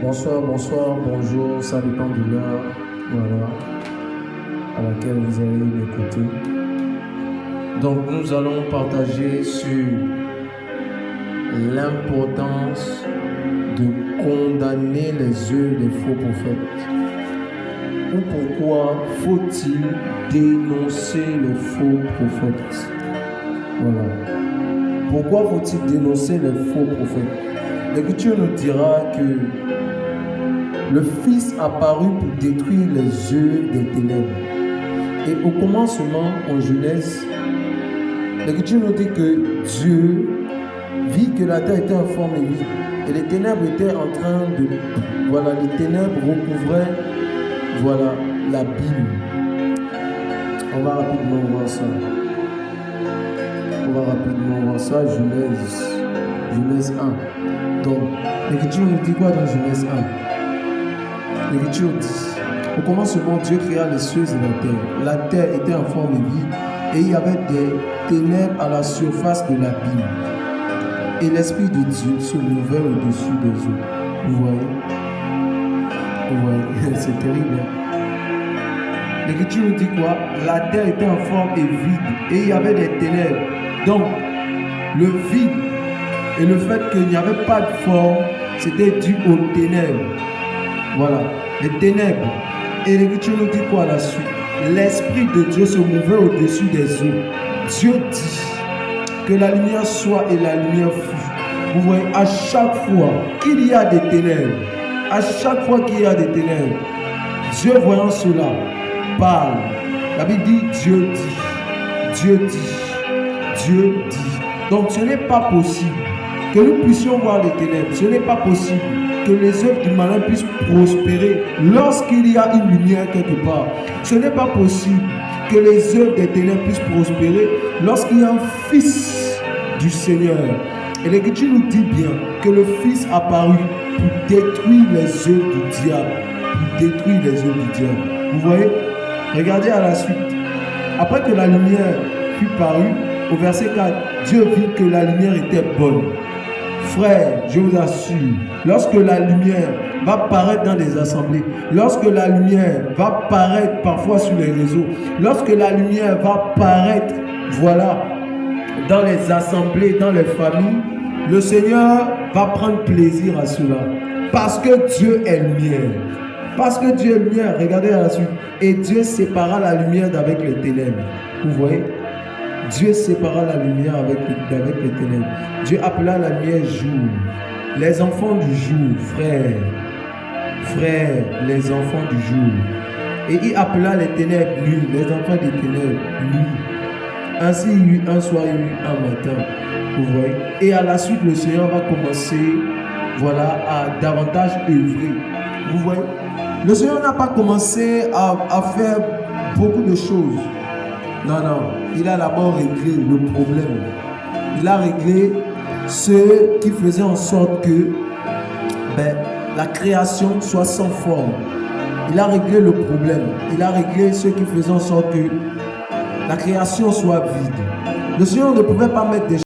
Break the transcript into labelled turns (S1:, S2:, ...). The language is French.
S1: Bonsoir, bonsoir, bonjour, ça dépend de l'heure, voilà, à laquelle vous allez m'écouter. Donc, nous allons partager sur l'importance de condamner les œuvres des faux prophètes. Ou pourquoi faut-il dénoncer les faux prophètes? Voilà. Pourquoi faut-il dénoncer les faux prophètes? L'Écriture nous dira que le Fils apparut pour détruire les œuvres des ténèbres. Et au commencement, en Genèse, l'Écriture nous dit que Dieu vit que la terre était informe et vide. Et les ténèbres étaient en train de... Voilà, les ténèbres recouvraient, voilà, l'abîme. On va rapidement voir ça. Genèse 1. Donc, l'Écriture nous dit quoi dans Genèse 1? L'Écriture dit, au commencement, Dieu créa les cieux et la terre. La terre était en forme et vide, et il y avait des ténèbres à la surface de l'abîme. Et l'Esprit de Dieu se mouvait au-dessus des eaux. Vous voyez? C'est terrible. L'Écriture nous dit quoi? La terre était en forme et vide, et il y avait des ténèbres. Donc, le vide et le fait qu'il n'y avait pas de forme, c'était dû aux ténèbres. Voilà, les ténèbres. Et l'Écriture nous dit quoi à la suite? L'Esprit de Dieu se mouvait au-dessus des eaux. Dieu dit que la lumière soit et la lumière fut. Vous voyez, à chaque fois qu'il y a des ténèbres, Dieu voyant cela, parle. La Bible dit, Dieu dit. Donc ce n'est pas possible que nous puissions voir les ténèbres. Ce n'est pas possible que les œuvres du malin puissent prospérer lorsqu'il y a une lumière quelque part. Ce n'est pas possible que les œuvres des ténèbres puissent prospérer lorsqu'il y a un Fils du Seigneur. Et l'Écriture nous dit bien que le Fils apparut pour détruire les œuvres du diable. Vous voyez? Regardez à la suite. Après que la lumière fut parue, au verset 4, Dieu vit que la lumière était bonne. Frère, je vous assure, lorsque la lumière va paraître dans les assemblées, lorsque la lumière va paraître parfois sur les réseaux, lorsque la lumière va paraître, voilà, dans les assemblées, dans les familles, le Seigneur va prendre plaisir à cela. Parce que Dieu est lumière. Parce que Dieu est lumière, regardez à la suite. Et Dieu sépara la lumière d'avec les ténèbres. Vous voyez? Dieu sépara la lumière avec les ténèbres. Dieu appela la lumière jour. Les enfants du jour, frères, les enfants du jour. Et il appela les ténèbres nuit, les enfants des ténèbres nuit. Ainsi il y eut un soir, il y eut un matin. Vous voyez? Et à la suite, le Seigneur va commencer, voilà, à davantage œuvrer. Vous voyez? Le Seigneur n'a pas commencé à faire beaucoup de choses. Non. Il a d'abord réglé le problème. Il a réglé ce qui faisait en sorte que la création soit sans forme. Il a réglé le problème. Il a réglé ce qui faisait en sorte que la création soit vide. Le Seigneur ne pouvait pas mettre des